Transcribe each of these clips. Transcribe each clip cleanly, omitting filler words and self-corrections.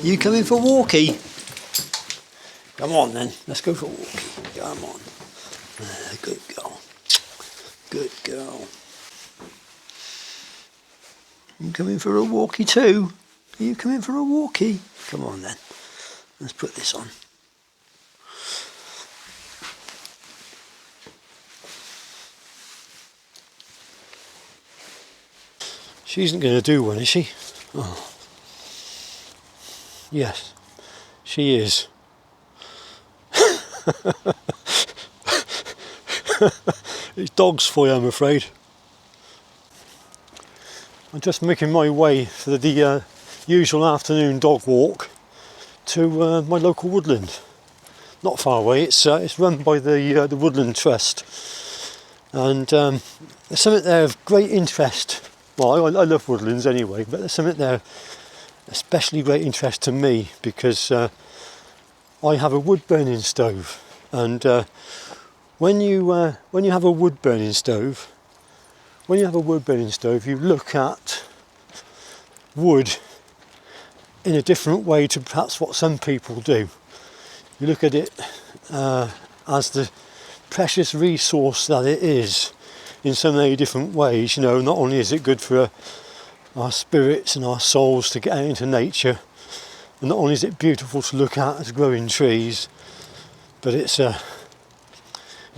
You coming for a walkie? Come on then, let's go for a walkie. Come on. Good girl. Good girl. You coming for a walkie too? Are you coming for a walkie? Come on then. Let's put this on. She isn't going to do one, is she? Oh. Yes, she is. It's dogs for you, I'm afraid. I'm just making my way for the usual afternoon dog walk to my local woodland. Not far away. It's run by the Woodland Trust, and there's something there of great interest. Well, I love woodlands anyway, but there's something there especially great interest to me because I have a wood burning stove, and when you have a wood burning stove, you look at wood in a different way to perhaps what some people do. You look at it as the precious resource that it is in so many different ways. You know, not only is it good for our spirits and our souls to get out into nature, and not only is it beautiful to look at as growing trees, but it's a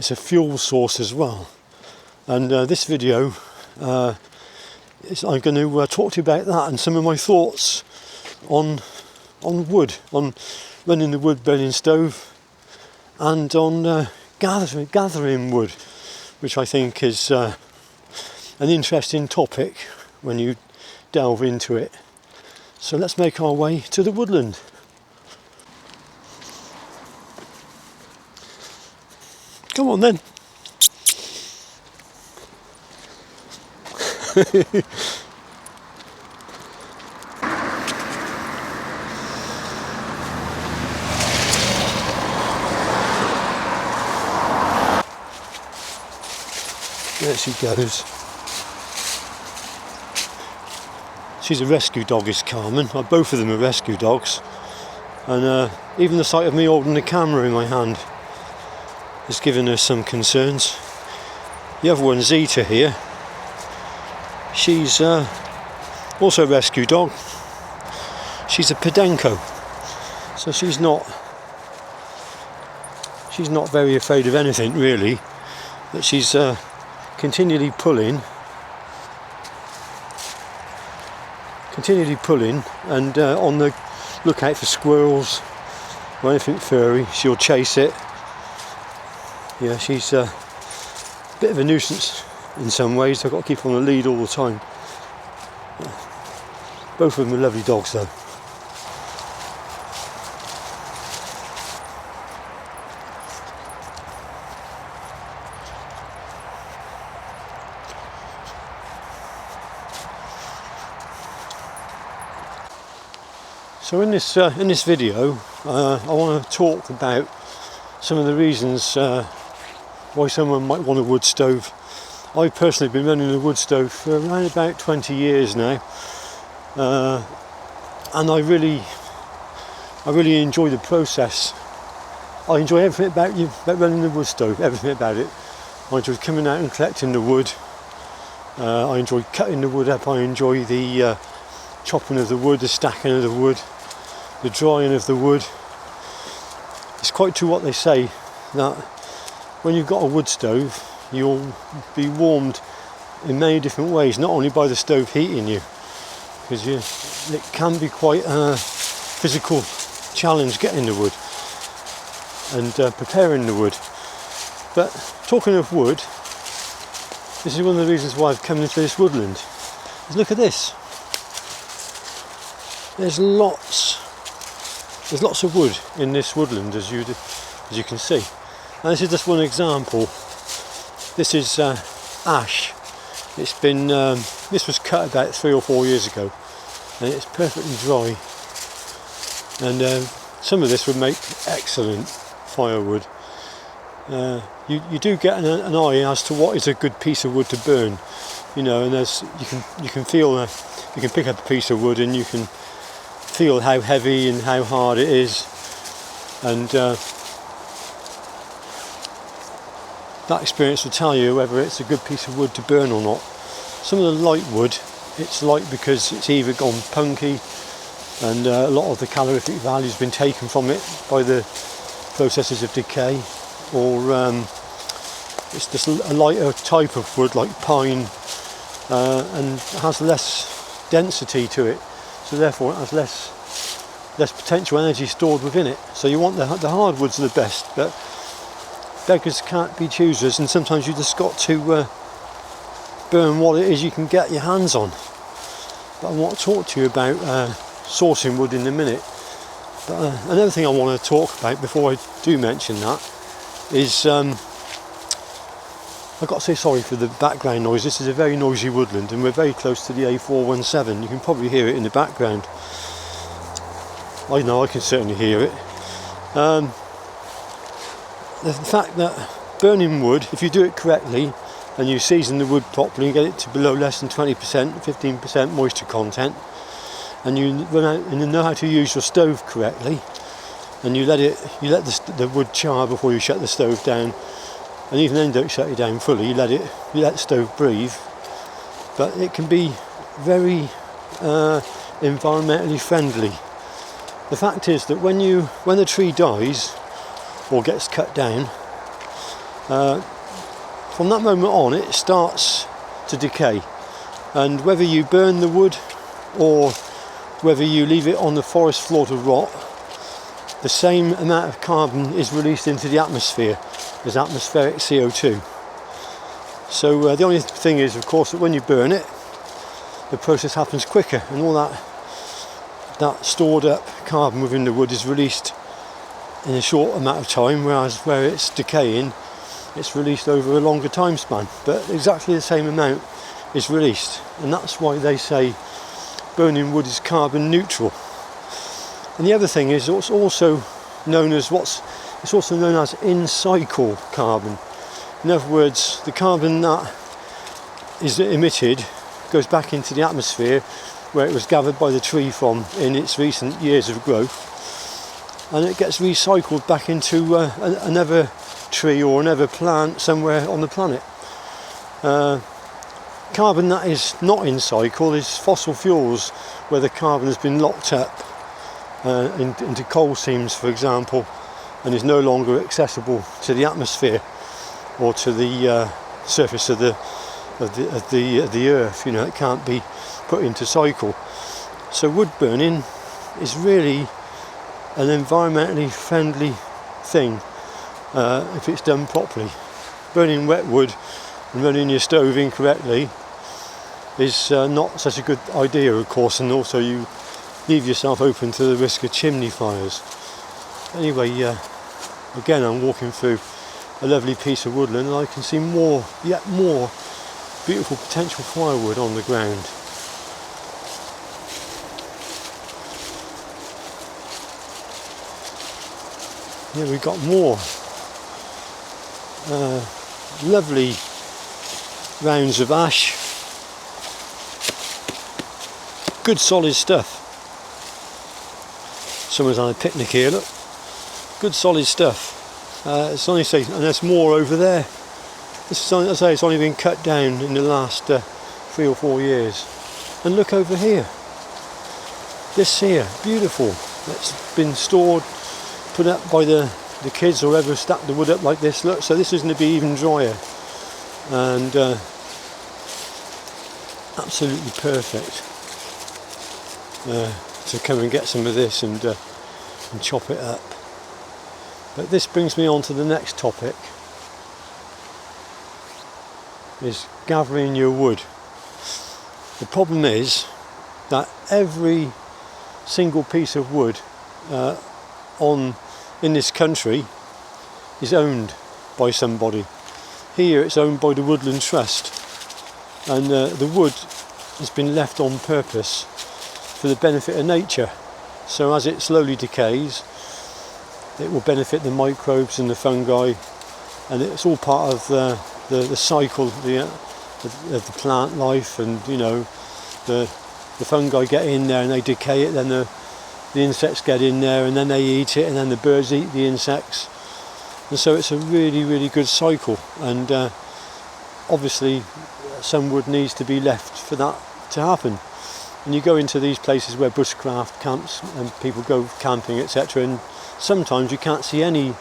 fuel source as well. And this video, I'm going to talk to you about that and some of my thoughts on wood, on running the wood burning stove, and on gathering wood, which I think is an interesting topic when you delve into it. So let's make our way to the woodland. Come on then. There she goes. She's a rescue dog, is Carmen. Both of them are rescue dogs. And even the sight of me holding the camera in my hand has given her some concerns. The other one's Zeta here. She's also a rescue dog. She's a Podenco, so she's not very afraid of anything really, but she's continually pulling and on the lookout for squirrels or anything furry. She'll chase it. Yeah, she's a bit of a nuisance in some ways. I've got to keep her on the lead all the time. Both of them are lovely dogs though. So in this video, I want to talk about some of the reasons why someone might want a wood stove. I've personally been running a wood stove for around about 20 years now, and I really enjoy the process. I enjoy everything about running the wood stove, everything about it. I enjoy coming out and collecting the wood. I enjoy cutting the wood up. I enjoy the chopping of the wood, the stacking of the wood, the drying of the wood. It's quite true what they say, that when you've got a wood stove, you'll be warmed in many different ways, not only by the stove heating you, because it can be quite a physical challenge getting the wood and preparing the wood. But talking of wood, this is one of the reasons why I've come into this woodland. Look at this. There's lots of wood in this woodland, as you can see. And this is just one example. This is ash. It's been this was cut about 3 or 4 years ago, and it's perfectly dry. And some of this would make excellent firewood. You do get an eye as to what is a good piece of wood to burn, you know. And you can feel you can pick up a piece of wood and you can feel how heavy and how hard it is, and that experience will tell you whether it's a good piece of wood to burn or not. Some of the light wood, it's light because it's either gone punky and a lot of the calorific value has been taken from it by the processes of decay, or it's just a lighter type of wood like pine, and has less density to it, so therefore it has less potential energy stored within it. So you want the hardwoods are the best, but beggars can't be choosers, and sometimes you just got to burn what it is you can get your hands on. But I want to talk to you about sourcing wood in a minute. But another thing I want to talk about before I do mention that is I've got to say sorry for the background noise. This is a very noisy woodland and we're very close to the A417. You can probably hear it in the background. I know I can certainly hear it. The fact that burning wood, if you do it correctly and you season the wood properly and get it to below less than 20%, 15% moisture content, and you know how to use your stove correctly, and you let the wood char before you shut the stove down, and even then don't shut it down fully, you let the stove breathe. But it can be very environmentally friendly. The fact is that when the tree dies or gets cut down, from that moment on it starts to decay, and whether you burn the wood or whether you leave it on the forest floor to rot, the same amount of carbon is released into the atmosphere as atmospheric CO2. So the only thing is, of course, that when you burn it, the process happens quicker, and all that stored up carbon within the wood is released in a short amount of time, whereas where it's decaying, it's released over a longer time span, but exactly the same amount is released, and that's why they say burning wood is carbon neutral. And the other thing is it's also known as in cycle carbon. In other words, the carbon that is emitted goes back into the atmosphere where it was gathered by the tree from in its recent years of growth, and it gets recycled back into another tree or another plant somewhere on the planet. Carbon that is not in cycle is fossil fuels, where the carbon has been locked up into coal seams, for example, and is no longer accessible to the atmosphere or to the surface of the earth. You know, it can't be put into cycle. So wood burning is really an environmentally friendly thing if it's done properly. Burning wet wood and running your stove incorrectly is not such a good idea, of course, and also you leave yourself open to the risk of chimney fires. Anyway, again, I'm walking through a lovely piece of woodland, and I can see yet more beautiful potential firewood on the ground. Here we've got more lovely rounds of ash. Good solid stuff. Someone's on a picnic here, look. Good solid stuff. It's only and there's more over there. This is, as I say, it's only been cut down in the last 3 or 4 years. And look over here. This here, beautiful. It's been stored, put up by the kids or whoever stacked the wood up like this. Look, so this is going to be even drier. And absolutely perfect to come and get some of this and chop it up. But this brings me on to the next topic, is gathering your wood. The problem is that every single piece of wood in this country is owned by somebody. Here it's owned by the Woodland Trust, and the wood has been left on purpose for the benefit of nature. So as it slowly decays, it will benefit the microbes and the fungi, and it's all part of the cycle of the plant life. And you know, the fungi get in there and they decay it, then the insects get in there and then they eat it, and then the birds eat the insects, and so it's a really good cycle. And obviously some wood needs to be left for that to happen. And you go into these places where bushcraft camps and people go camping, etc., and sometimes you can't see any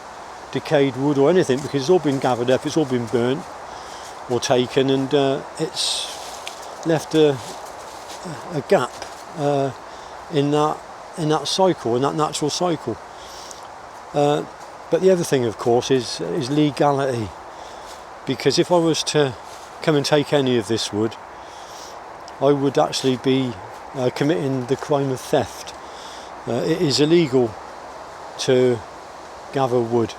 decayed wood or anything because it's all been gathered up, it's all been burnt or taken, and it's left a gap in that cycle, in that natural cycle. But the other thing, of course, is legality, because if I was to come and take any of this wood, I would actually be committing the crime of theft. It is illegal to gather wood.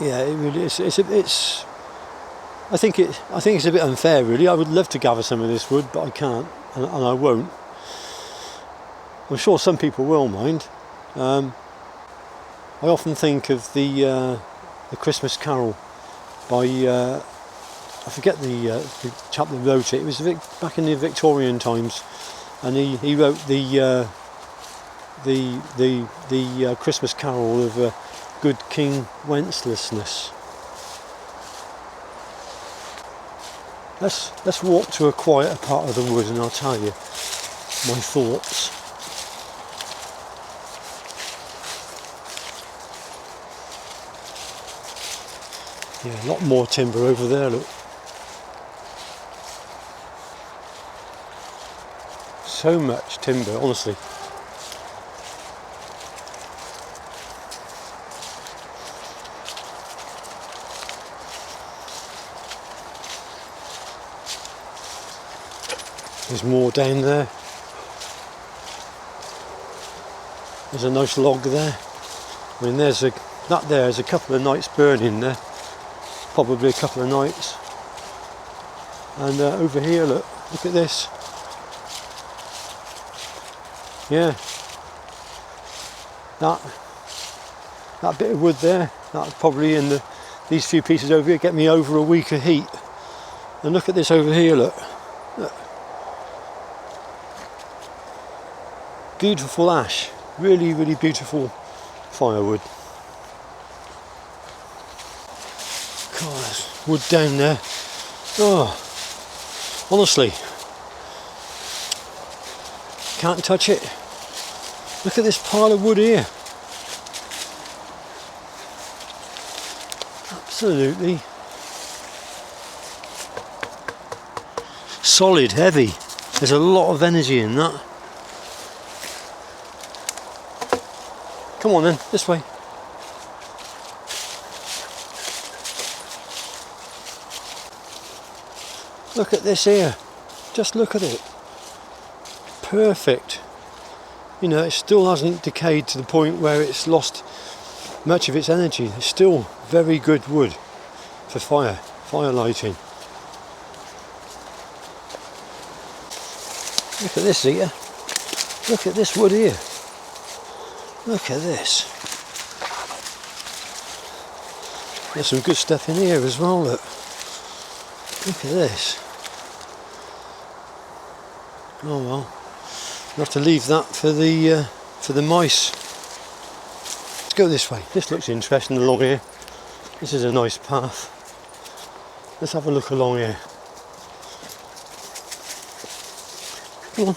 Yeah, it really is. It's. I think it's a bit unfair, really. I would love to gather some of this wood, but I can't, and I won't. I'm sure some people will mind. I often think of the Christmas Carol by I forget the chap that wrote it. It was back in the Victorian times, and he wrote the Christmas Carol of good King Wenceslas. Let's walk to a quieter part of the wood, and I'll tell you my thoughts. Yeah, a lot more timber over there, look. So much timber, honestly. There's more down there. There's a nice log there. I mean, there's a couple of nights burning there. Probably a couple of nights. And over here, look at this. Yeah, that bit of wood there, that probably in these few pieces over here get me over a week of heat. And look at this over here, look. Beautiful ash, really beautiful firewood. God, there's wood down there. Oh, honestly, can't touch it. Look at this pile of wood here. Absolutely solid, heavy. There's a lot of energy in that. Come on then, this way. Look at this here. Just look at it. Perfect. You know, it still hasn't decayed to the point where it's lost much of its energy. It's still very good wood for fire lighting. Look at this here. Look at this wood here. Look at this. There's some good stuff in here as well, look. Look at this. Oh well. We'll have to leave that for the mice. Let's go this way. This looks interesting along here. This is a nice path. Let's have a look along here. Come on.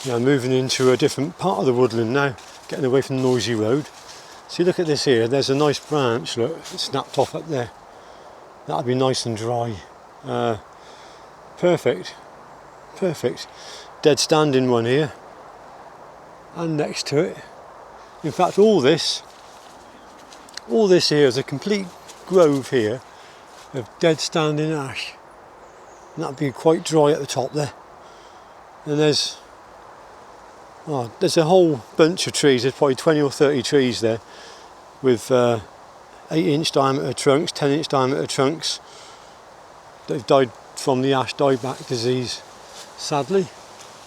Now moving into a different part of the woodland now, getting away from the noisy road. See, look at this here, there's a nice branch, look, it snapped off up there. That'll be nice and dry. Perfect. Dead standing one here. And next to it. In fact, all this here is a complete grove here of dead standing ash. And that'll be quite dry at the top there. And there's a whole bunch of trees, there's probably 20 or 30 trees there with 8-inch diameter trunks, 10-inch diameter trunks. They've died from the ash dieback disease, sadly.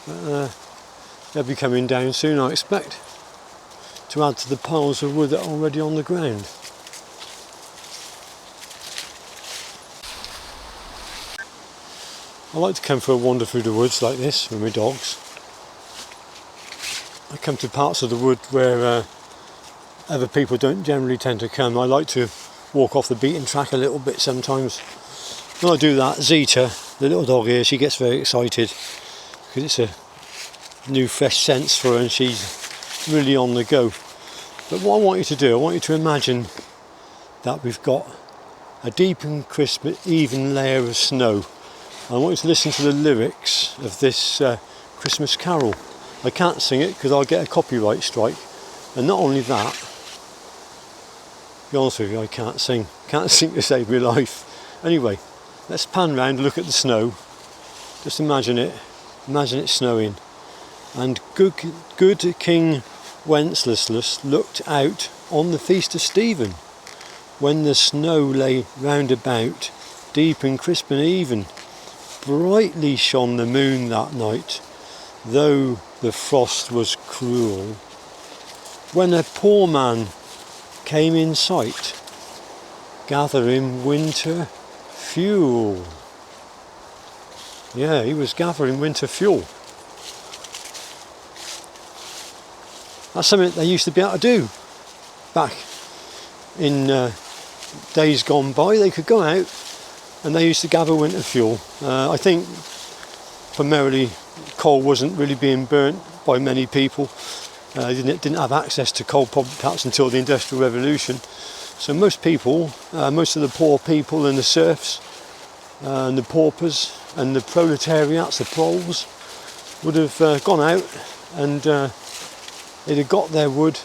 But, they'll be coming down soon, I expect, to add to the piles of wood that are already on the ground. I like to come for a wander through the woods like this with my dogs. I come to parts of the wood where other people don't generally tend to come. I like to walk off the beaten track a little bit sometimes. When I do that, Zeta, the little dog here, she gets very excited because it's a new fresh sense for her and she's really on the go. But what I want you to do, I want you to imagine that we've got a deep and crisp even layer of snow. I want you to listen to the lyrics of this Christmas carol. I can't sing it because I'll get a copyright strike. And not only that, to be honest with you, I can't sing. Can't sing to save my life. Anyway, let's pan round and look at the snow. Just imagine it snowing. And good King Wenceslas looked out on the feast of Stephen, when the snow lay round about, deep and crisp and even. Brightly shone the moon that night, though the frost was cruel. When a poor man came in sight, gathering winter fuel. Yeah, he was gathering winter fuel. That's something they used to be able to do back in days gone by. They could go out and they used to gather winter fuel. I think primarily coal wasn't really being burnt by many people. Didn't have access to coal perhaps until the Industrial Revolution. So most people, most of the poor people and the serfs and the paupers and the proletariats, the proles, would have gone out and they'd have got their wood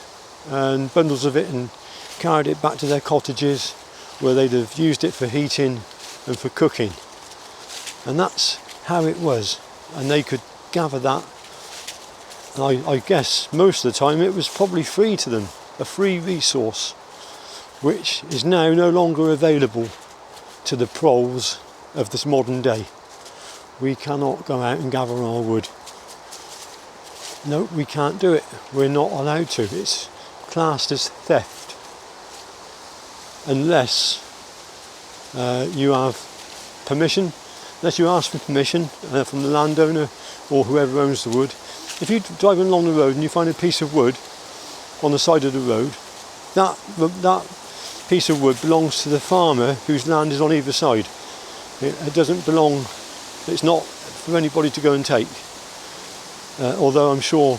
and bundles of it and carried it back to their cottages where they'd have used it for heating and for cooking. And that's how it was. And they could gather that. And I guess most of the time it was probably free to them, a free resource, which is now no longer available to the proles of this modern day. We cannot go out and gather our wood. No, we can't do it. We're not allowed to. It's classed as theft. Unless you have permission, unless you ask for permission from the landowner or whoever owns the wood. If you're driving along the road and you find a piece of wood on the side of the road, that piece of wood belongs to the farmer whose land is on either side. It doesn't belong, it's not for anybody to go and take. Although I'm sure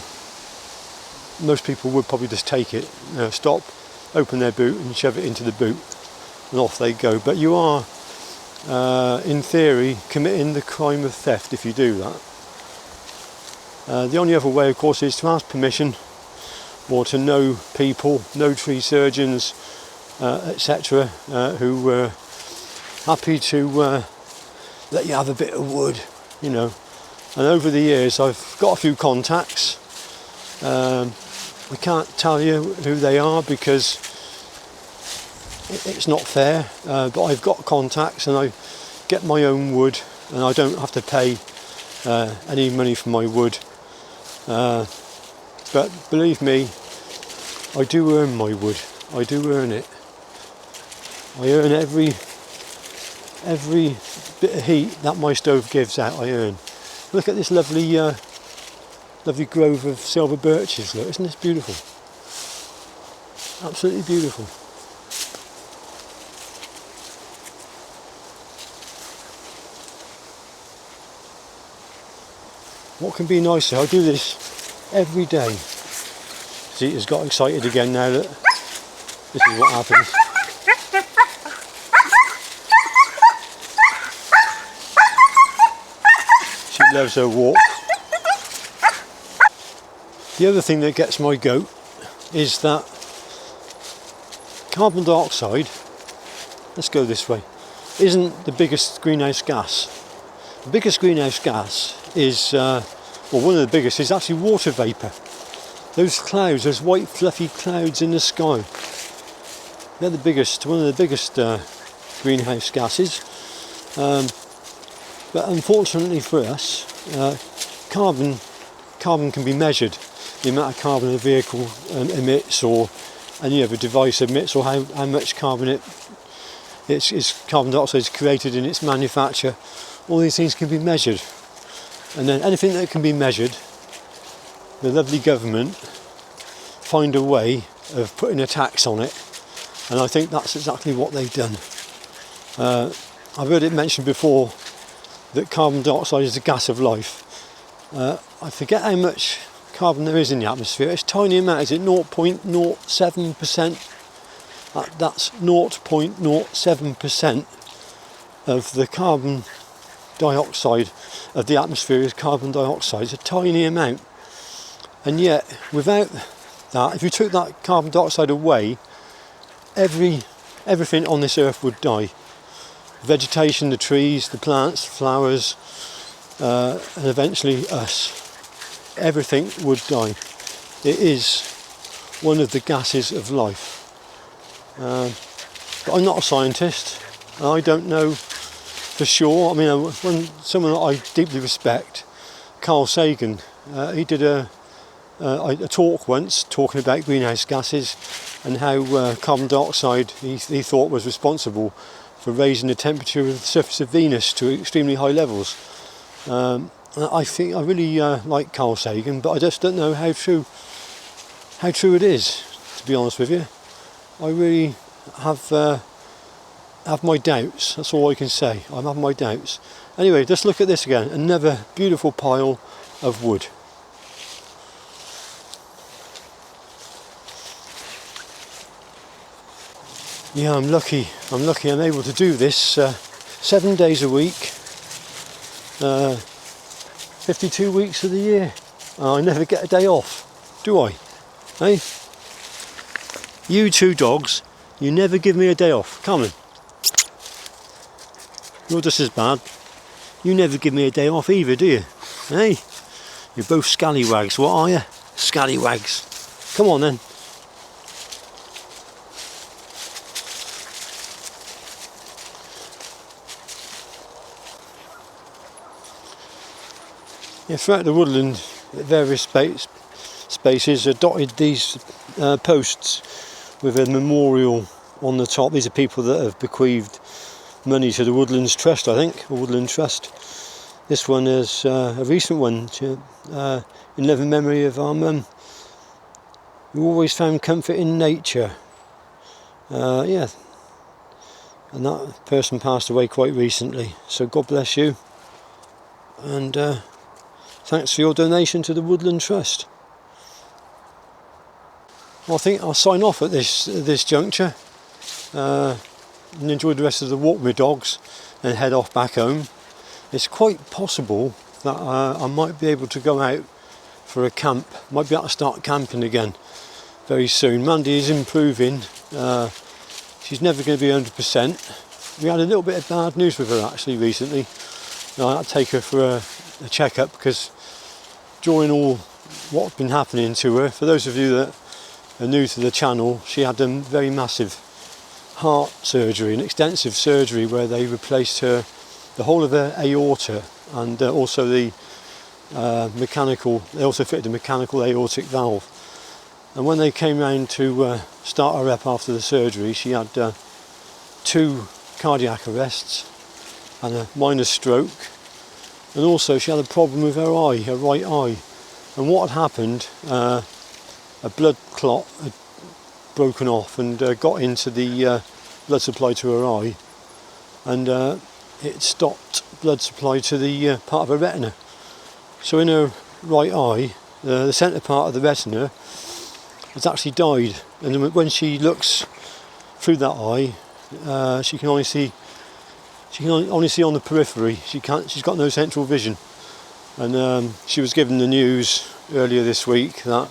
most people would probably just take it, stop, open their boot and shove it into the boot and off they go. But you are, in theory, committing the crime of theft if you do that. The only other way, of course, is to ask permission or to know people, know tree surgeons, etc., who were happy to let you have a bit of wood, you know. And over the years I've got a few contacts. I can't tell you who they are because it's not fair, but I've got contacts and I get my own wood and I don't have to pay any money for my wood. But believe me, I do earn my wood. I do earn it. I earn every bit of heat that my stove gives out. I earn. Look at this lovely grove of silver birches. Look, isn't this beautiful? Absolutely beautiful. What can be nicer? I do this every day. Zita's got excited again now. Look, this is what happens. She loves her walk. The other thing that gets my goat is that carbon dioxide, let's go this way, isn't the biggest greenhouse gas. The biggest greenhouse gas is, well, one of the biggest is actually water vapour. Those clouds, those white fluffy clouds in the sky, they're the biggest, one of the biggest greenhouse gases. But unfortunately for us, carbon can be measured. The amount of carbon a vehicle emits, or any other device emits, or how much carbon carbon dioxide is created in its manufacture, all these things can be measured. And then anything that can be measured, the lovely government find a way of putting a tax on it. And I think that's exactly what they've done. I've heard it mentioned before that carbon dioxide is the gas of life. I forget how much carbon there is in the atmosphere. It's a tiny amount. Is it 0.07%? That's 0.07% of the carbon dioxide of the atmosphere is carbon dioxide. It's a tiny amount. And yet, without that, if you took that carbon dioxide away, everything on this earth would die. Vegetation, the trees, the plants, the flowers, and eventually us. Everything would die. It is one of the gases of life. But I'm not a scientist. I don't know for sure. I mean, when someone that I deeply respect, Carl Sagan, he did a talk once talking about greenhouse gases and how carbon dioxide he thought was responsible for raising the temperature of the surface of Venus to extremely high levels. I really like Carl Sagan, but I just don't know how true it is, to be honest with you. I really have my doubts. That's all I can say. I have my doubts. Anyway, just look at this again. Another beautiful pile of wood. Yeah, I'm lucky. I'm able to do this 7 days a week, 52 weeks of the year. I never get a day off, do I? Hey? You two dogs, you never give me a day off. Come on. You're just as bad. You never give me a day off either, do you? Hey? You're both scallywags, what are you? Scallywags. Come on then. Yeah, throughout the woodland, at various spaces are dotted these posts with a memorial on the top. These are people that have bequeathed money to the Woodlands Trust, I think, or Woodland Trust. This one is a recent one, in loving memory of our mum, who always found comfort in nature. Yeah, and that person passed away quite recently, so God bless you. And thanks for your donation to the Woodland Trust. Well, I think I'll sign off at this juncture and enjoy the rest of the walk with my dogs and head off back home. It's quite possible that I might be able to go out for a camp. Might be able to start camping again very soon. Mandy is improving. She's never going to be 100%. We had a little bit of bad news with her actually recently. I had to take her for a check-up because during all what's been happening to her, for those of you that are new to the channel, she had a very massive heart surgery, an extensive surgery where they replaced the whole of her aorta and also the they also fitted a mechanical aortic valve. And when they came round to start her up after the surgery, she had 2 cardiac arrests and a minor stroke. And also she had a problem with her eye, her right eye. And what had happened, a blood clot had broken off and got into the blood supply to her eye. And it stopped blood supply to the part of her retina. So in her right eye, the centre part of the retina has actually died. And when she looks through that eye, she can only see on the periphery. She's got no central vision. And she was given the news earlier this week that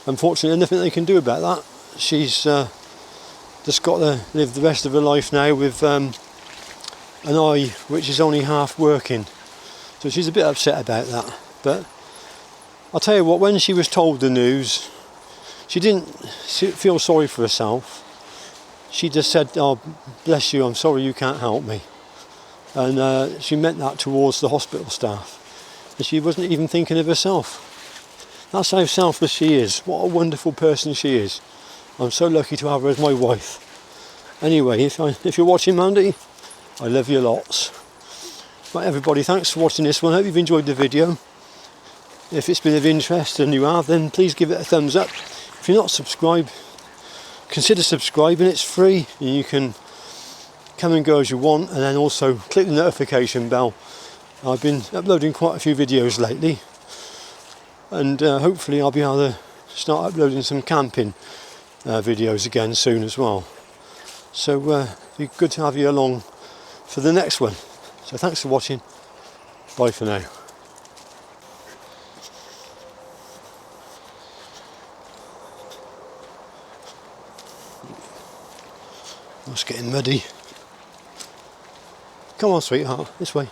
unfortunately nothing they can do about that. She's just got to live the rest of her life now with an eye which is only half working. So she's a bit upset about that. But I'll tell you what, when she was told the news, she didn't feel sorry for herself. She just said, "Oh, bless you, I'm sorry you can't help me." And she meant that towards the hospital staff. And she wasn't even thinking of herself. That's how selfless she is. What a wonderful person she is. I'm so lucky to have her as my wife. Anyway, if you're watching, Mandy, I love you lots. Right, everybody, thanks for watching this one. I hope you've enjoyed the video. If it's been of interest and you have, then please give it a thumbs up. If you're not subscribed, consider subscribing. It's free and you can come and go as you want, and then also click the notification bell. I've been uploading quite a few videos lately, and hopefully I'll be able to start uploading some camping videos again soon as well. So it'd be good to have you along for the next one. So thanks for watching. Bye for now. Oh, it's getting muddy. Come on, sweetheart, this way.